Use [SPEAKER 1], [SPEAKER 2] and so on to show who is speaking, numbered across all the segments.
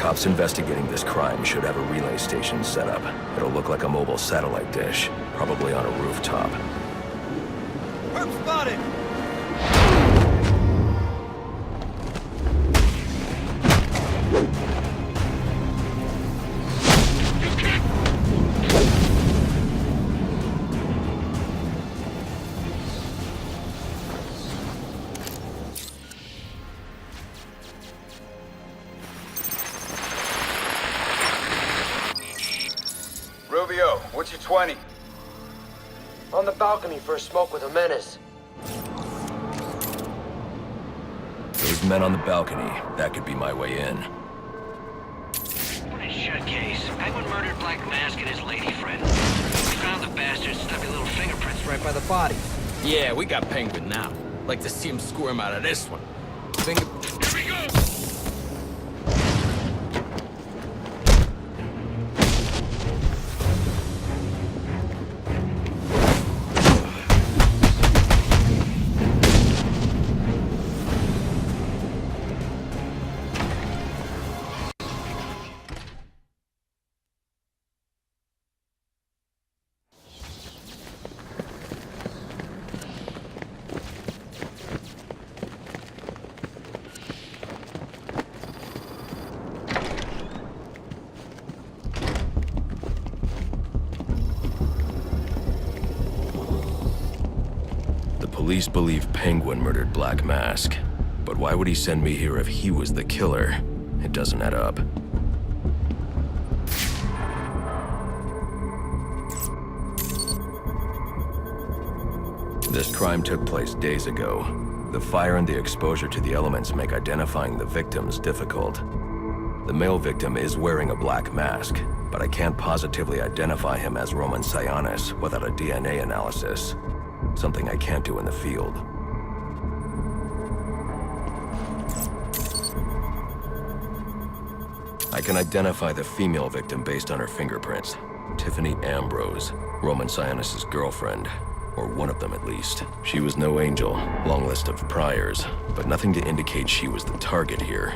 [SPEAKER 1] Cops investigating this crime should have a relay station set up. It'll look like a mobile satellite dish, probably on a rooftop.
[SPEAKER 2] Perp spotted!
[SPEAKER 3] Rubio, what's your 20?
[SPEAKER 4] On the balcony for a smoke with a menace.
[SPEAKER 1] Those men on the balcony, that could be my way in.
[SPEAKER 5] What a shut case. Penguin murdered Black Mask and his lady friend. We found the bastard's stubby little fingerprints right by the body.
[SPEAKER 6] Yeah, we got Penguin now. Like to see him squirm out of this one. Here we go!
[SPEAKER 1] Police believe Penguin murdered Black Mask, but why would he send me here if he was the killer? It doesn't add up. This crime took place days ago. The fire and the exposure to the elements make identifying the victims difficult. The male victim is wearing a black mask, but I can't positively identify him as Roman Sionis without a DNA analysis. Something I can't do in the field. I can identify the female victim based on her fingerprints. Tiffany Ambrose, Roman Sionis' girlfriend, or one of them at least. She was no angel, long list of priors, but nothing to indicate she was the target here.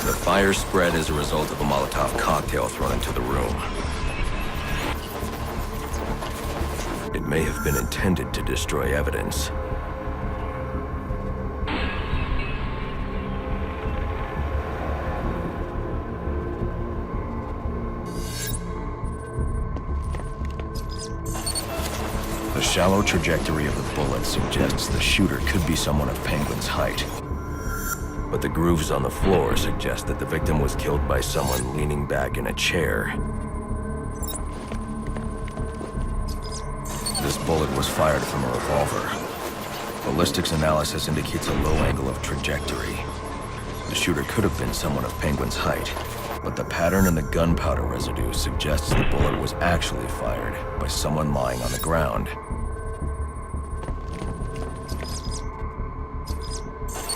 [SPEAKER 1] The fire spread as a result of a Molotov cocktail thrown into the room. It may have been intended to destroy evidence. The shallow trajectory of the bullet suggests the shooter could be someone of Penguin's height. But the grooves on the floor suggest that the victim was killed by someone leaning back in a chair. This bullet was fired from a revolver. Ballistics analysis indicates a low angle of trajectory. The shooter could have been someone of Penguin's height, but the pattern in the gunpowder residue suggests the bullet was actually fired by someone lying on the ground.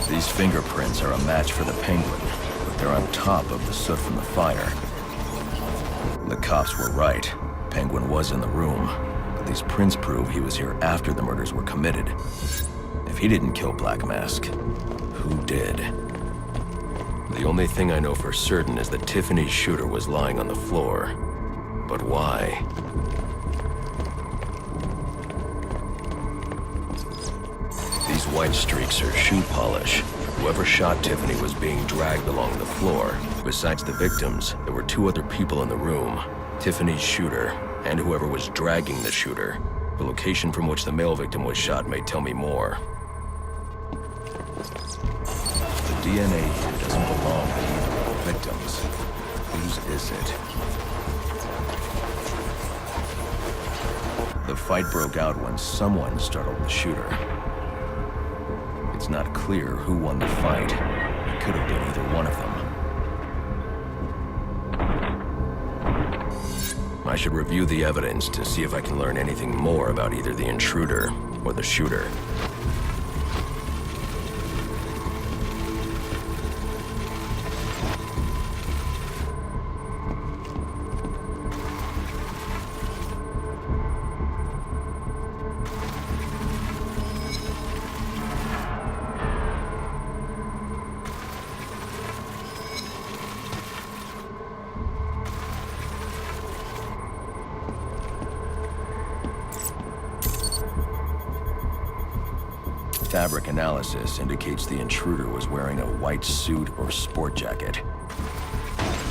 [SPEAKER 1] These fingerprints are a match for the Penguin, but they're on top of the soot from the fire. The cops were right. Penguin was in the room. These prints prove he was here after the murders were committed. If he didn't kill Black Mask, who did? The only thing I know for certain is that Tiffany's shooter was lying on the floor. But why? These white streaks are shoe polish. Whoever shot Tiffany was being dragged along the floor. Besides the victims, there were two other people in the room. Tiffany's shooter, and whoever was dragging the shooter. The location from which the male victim was shot may tell me more. The DNA here doesn't belong to either of the victims. Whose is it? The fight broke out when someone startled the shooter. It's not clear who won the fight. It could have been either one of them. I should review the evidence to see if I can learn anything more about either the intruder or the shooter. fabric analysis indicates the intruder was wearing a white suit or sport jacket.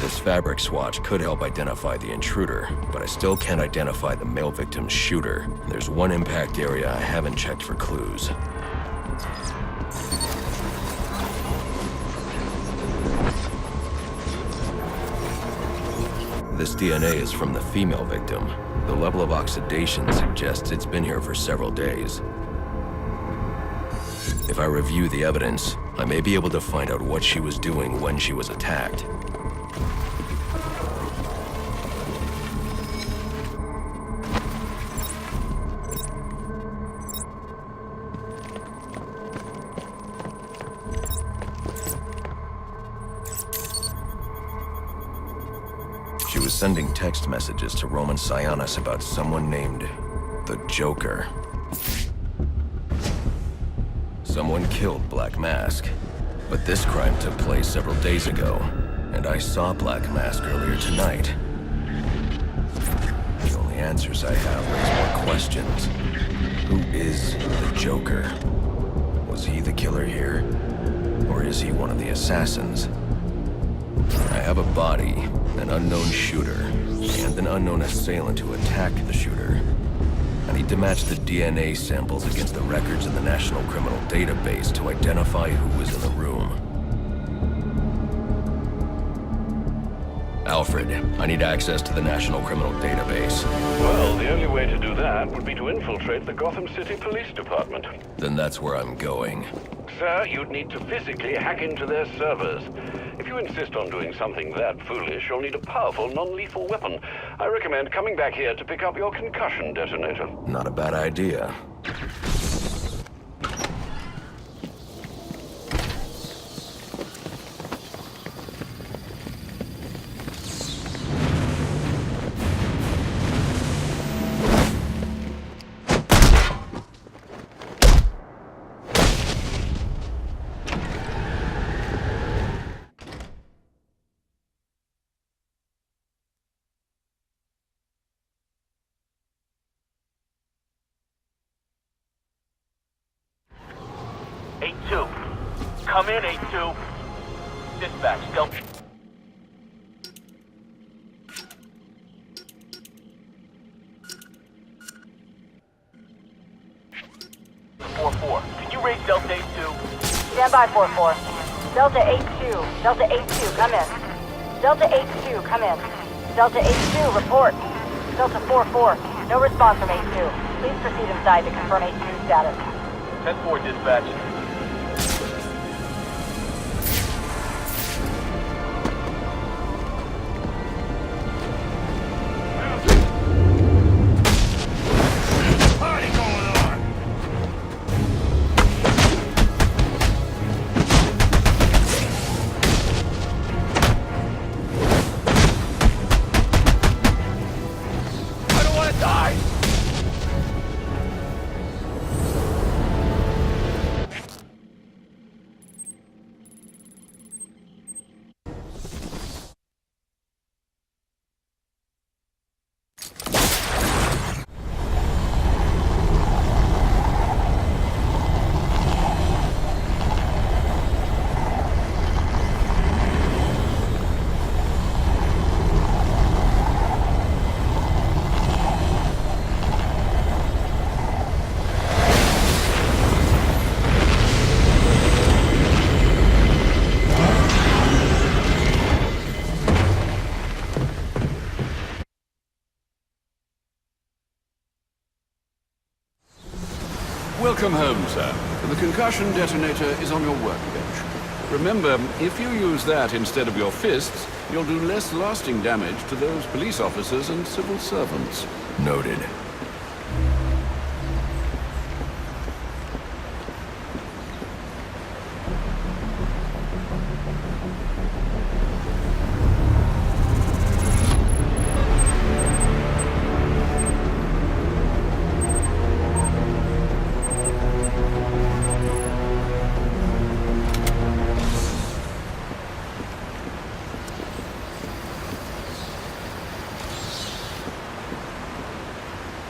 [SPEAKER 1] This fabric swatch could help identify the intruder, but I still can't identify the male victim's shooter. There's one impact area I haven't checked for clues. This DNA is from the female victim. The level of oxidation suggests it's been here for several days. If I review the evidence, I may be able to find out what she was doing when she was attacked. She was sending text messages to Roman Sionis about someone named the Joker. Someone killed Black Mask, but this crime took place several days ago, and I saw Black Mask earlier tonight. The only answers I have raise more questions. Who is the Joker? Was he the killer here? Or is he one of the assassins? I have a body, an unknown shooter, and an unknown assailant who attacked the shooter. I need to match the DNA samples against the records in the National Criminal Database to identify who was in the room. Alfred, I need access to the National Criminal Database.
[SPEAKER 7] Well, the only way to do that would be to infiltrate the Gotham City Police Department.
[SPEAKER 1] Then that's where I'm going.
[SPEAKER 7] Sir, you'd need to physically hack into their servers. If you insist on doing something that foolish, you'll need a powerful, non-lethal weapon. I recommend coming back here to pick up your concussion detonator.
[SPEAKER 1] Not a bad idea.
[SPEAKER 8] Come in, 8-2. Dispatch, Delta. 4-4. Can you raise Delta 8-2?
[SPEAKER 9] Stand by 4-4. Delta 8-2. Delta 8-2, come in. Delta 8-2, come in. Delta 8-2, report. Delta 4-4. No response from 8-2. Please proceed inside to confirm 8-2 status.
[SPEAKER 8] 10-4, dispatch.
[SPEAKER 10] Welcome home, sir. The concussion detonator is on your workbench. Remember, if you use that instead of your fists, you'll do less lasting damage to those police officers and civil servants.
[SPEAKER 1] Noted.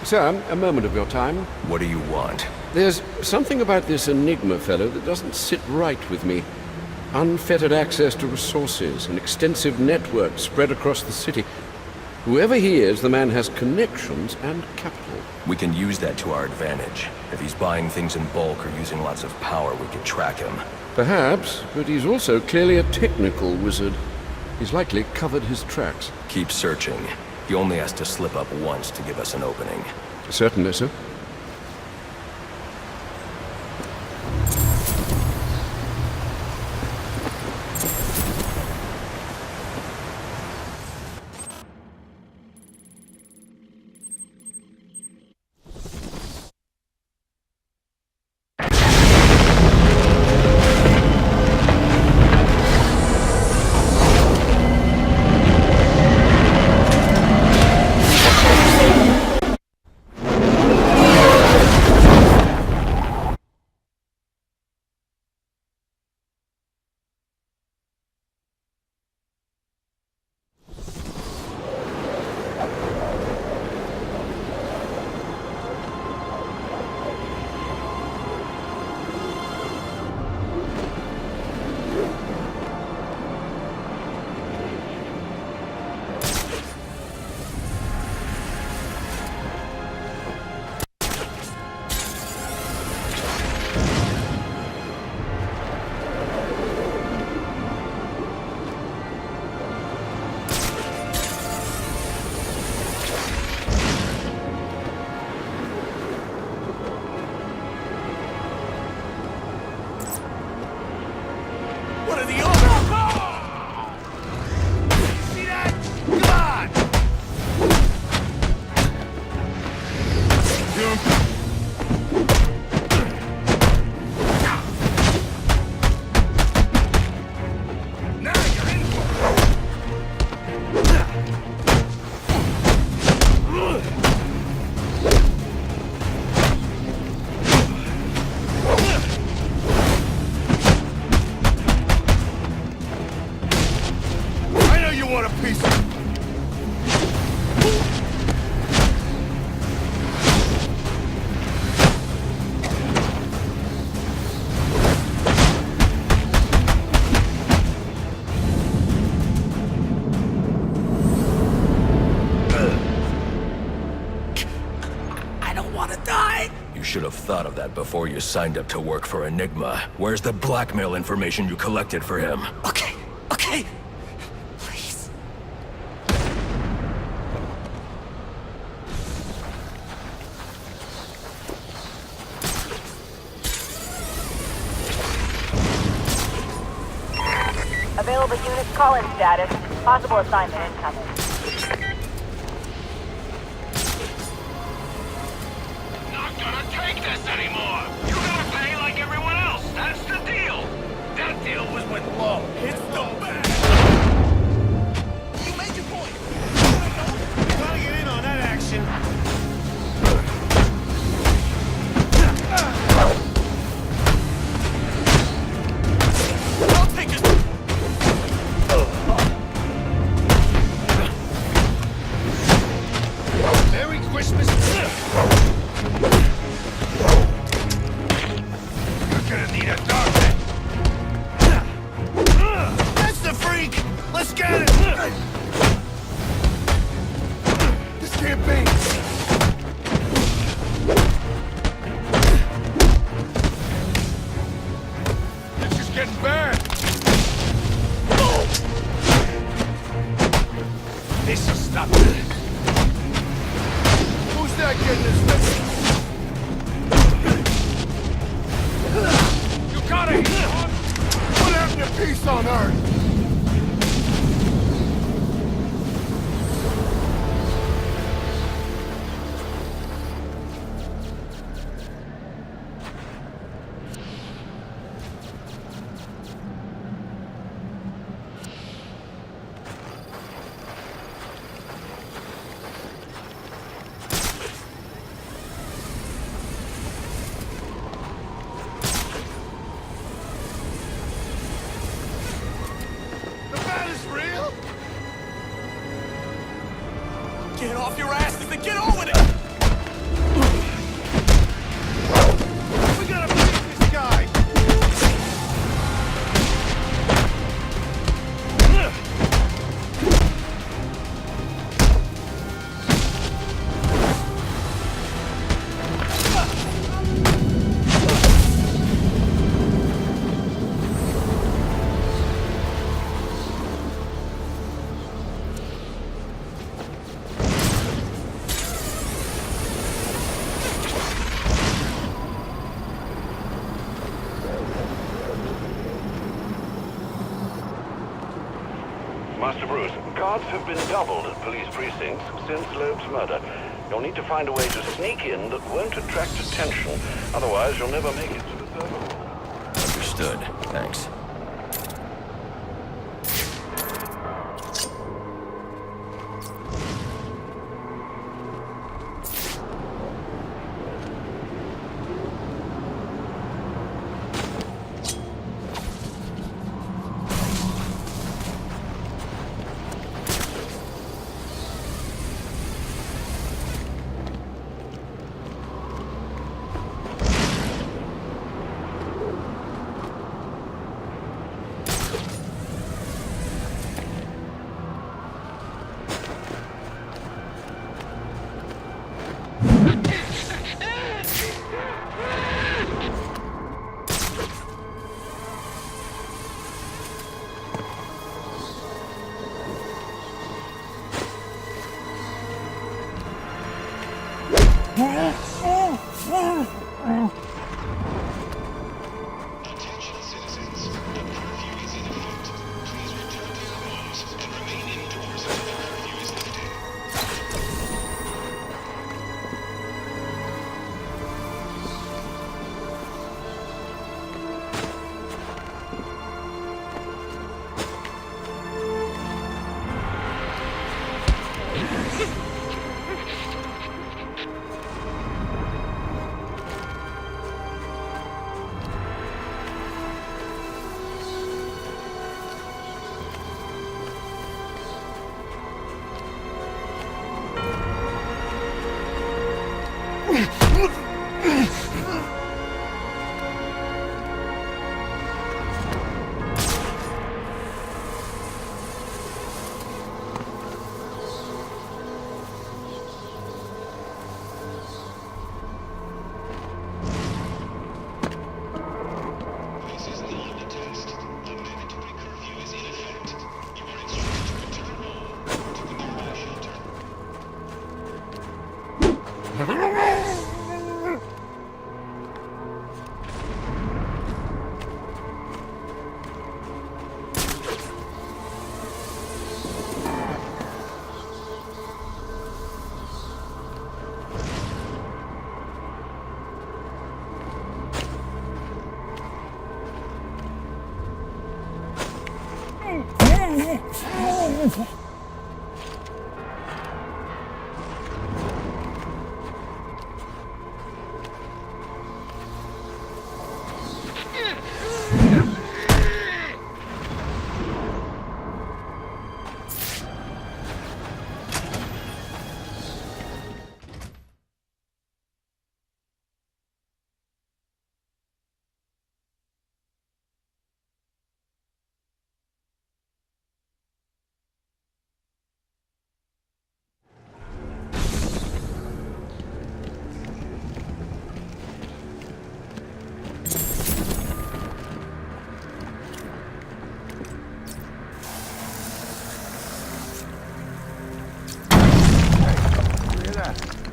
[SPEAKER 10] Sir, a moment of your time.
[SPEAKER 1] What do you want?
[SPEAKER 10] There's something about this Enigma fellow that doesn't sit right with me. Unfettered access to resources, an extensive network spread across the city. Whoever he is, the man has connections and capital.
[SPEAKER 1] We can use that to our advantage. If he's buying things in bulk or using lots of power, we can track him.
[SPEAKER 10] Perhaps, but he's also clearly a technical wizard. He's likely covered his tracks.
[SPEAKER 1] Keep searching. He only has to slip up once to give us an opening.
[SPEAKER 10] Certainly, sir.
[SPEAKER 1] Should have thought of that before you signed up to work for Enigma. Where's the blackmail information you collected for him?
[SPEAKER 6] Okay. Please.
[SPEAKER 9] Available units call-in status. Possible assignment incoming.
[SPEAKER 5] Take this anymore! You gotta pay like everyone else! That's the deal! That deal was with Lowe. It's the best! You made your point! You gotta get in on that action! I'll take it! Merry Christmas! Gonna need a dog. That's the freak! Let's get it! This can't be! This is getting bad! This'll stop it. Who's that getting this? You gotta hit on! What happened to peace on Earth? Get off your asses and get on with it!
[SPEAKER 7] Master Bruce, guards have been doubled at police precincts since Loeb's murder. You'll need to find a way to sneak in that won't attract attention. Otherwise, you'll never make it to the server room.
[SPEAKER 1] Understood. Thanks.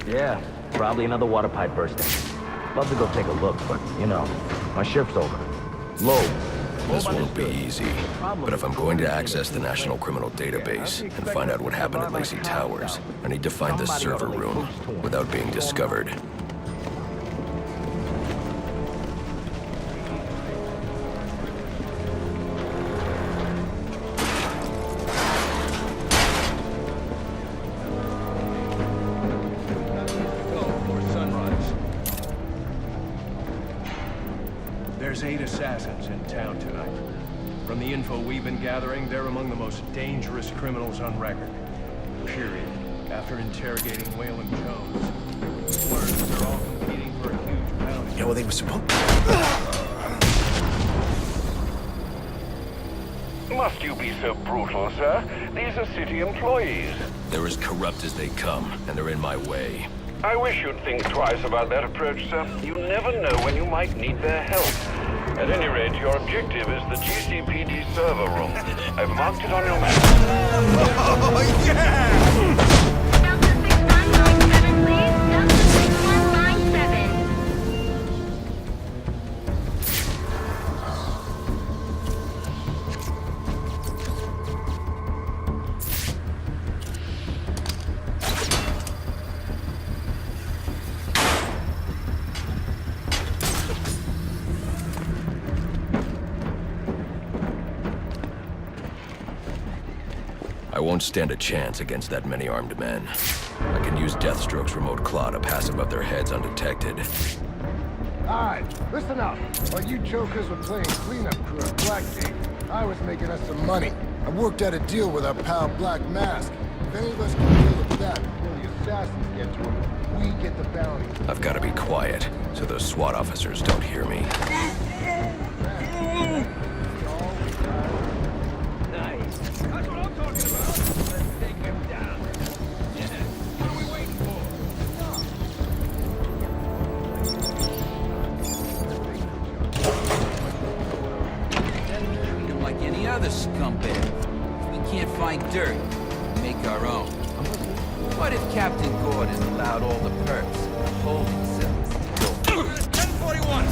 [SPEAKER 11] Yeah, probably another water pipe bursting. Love to go take a look, but, you know, my shift's over. Low.
[SPEAKER 1] This won't be easy, but if I'm going to access the National Criminal Database and find out what happened at Lacey Towers, I need to find the server room without being discovered.
[SPEAKER 12] There's 8 assassins in town tonight. From the info we've been gathering, they're among the most dangerous criminals on record. Period. After interrogating Waylon Jones, learned they're all competing for a huge bounty.
[SPEAKER 2] Yeah, well, they were supposed...
[SPEAKER 7] Must you be so brutal, sir? These are city employees.
[SPEAKER 1] They're as corrupt as they come, and they're in my way.
[SPEAKER 7] I wish you'd think twice about that approach, sir. You never know when you might need their help. At any rate, your objective is the GCPD server room. I've marked it on your map.
[SPEAKER 2] Oh, yeah!
[SPEAKER 9] Delta 6197, please. Delta 6197.
[SPEAKER 1] I won't stand a chance against that many armed men. I can use Deathstroke's remote claw to pass above their heads undetected.
[SPEAKER 13] Alright, listen up. While you jokers were playing cleanup crew at Blackgate, I was making us some money. I worked out a deal with our pal Black Mask. If any of us can deal with that before the assassins get to him, we get the bounty.
[SPEAKER 1] I've got to be quiet, so those SWAT officers don't hear me.
[SPEAKER 5] Nice. That's what I'm talking about. Let's take him down. Yeah. What are we waiting for?
[SPEAKER 2] Treat him like any other scumbag. If we can't find dirt, we make our own. What if Captain Gordon allowed all the perks in the holding cells to go?
[SPEAKER 5] 1041!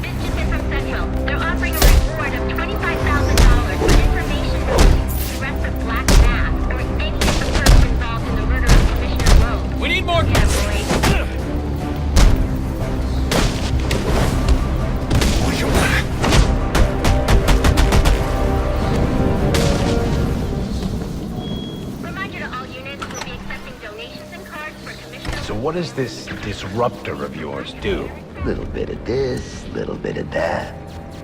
[SPEAKER 9] This just in from Central. They're offering a reward of $25,000 for information related to the arrest of Black Mask or any of the persons involved in the murder of Commissioner Rowe.
[SPEAKER 5] We need more...
[SPEAKER 9] Yeah, boy. Reminder to all units, we'll be accepting donations and cards for Commissioner...
[SPEAKER 14] So what does this disruptor of yours do?
[SPEAKER 11] Little bit of this, little bit of that.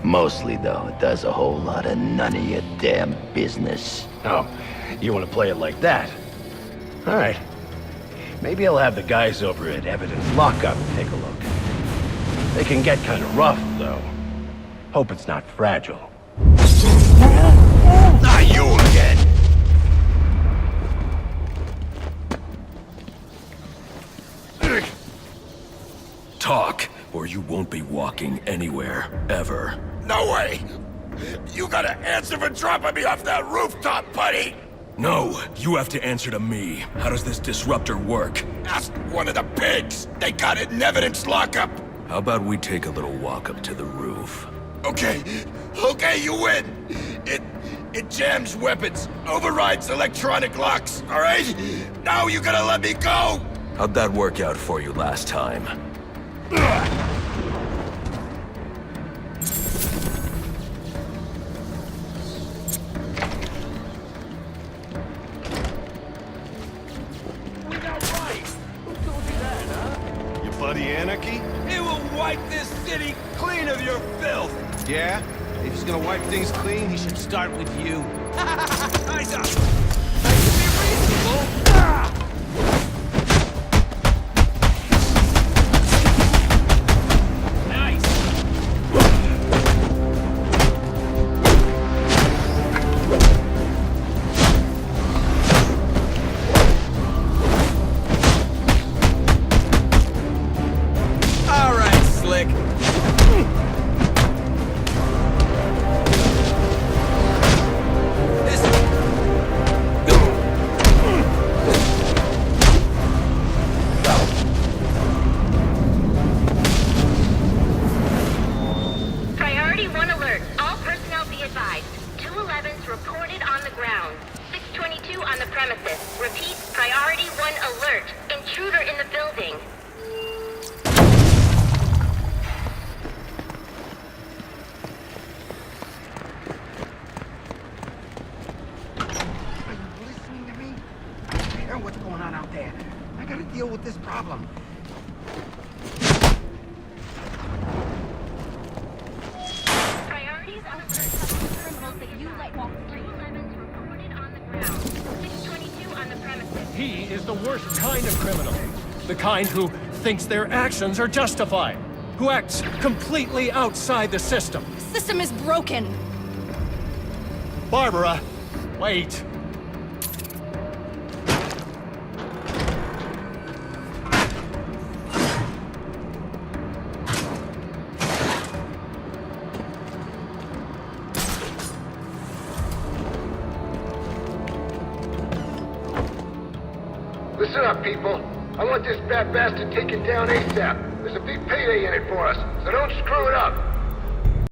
[SPEAKER 11] Mostly, though, it does a whole lot of none of your damn business.
[SPEAKER 14] Oh, you want to play it like that? All right. Maybe I'll have the guys over at Evidence Lockup take a look. They can get kind of rough, though. Hope it's not fragile.
[SPEAKER 2] Not you again!
[SPEAKER 1] Talk, or you won't be walking anywhere, ever.
[SPEAKER 2] No way! You gotta answer for dropping me off that rooftop, buddy!
[SPEAKER 1] No, you have to answer to me. How does this disruptor work?
[SPEAKER 2] Ask one of the pigs! They got it in Evidence Lockup!
[SPEAKER 1] How about we take a little walk up to the roof?
[SPEAKER 2] Okay, you win! It jams weapons, overrides electronic locks, alright? Now you gotta let me go!
[SPEAKER 1] How'd that work out for you last time?
[SPEAKER 2] Your buddy Anarchy?
[SPEAKER 5] He will wipe this city clean of your filth!
[SPEAKER 2] Yeah? If he's gonna wipe things clean, he should start with you.
[SPEAKER 5] Eyes up! Nice to be reasonable! Nice! All right, Slick.
[SPEAKER 9] Priority 1 alert. All personnel be advised. 211's reported on the ground. 622 on the premises. Repeat, priority 1 alert. Intruder in the building.
[SPEAKER 13] Are you listening to me? I don't care what's going on out there. I gotta deal with this problem.
[SPEAKER 9] Priorities on alert. Criminals that you let walk the street. 211's reported on the ground. 622 on the premises.
[SPEAKER 12] He is the worst kind of criminal. The kind who thinks their actions are justified. Who acts completely outside the system.
[SPEAKER 15] The system is broken.
[SPEAKER 12] Barbara, wait.
[SPEAKER 13] Listen up, people. I want this fat bastard taken down ASAP. There's a big payday in it for us, so don't screw it up.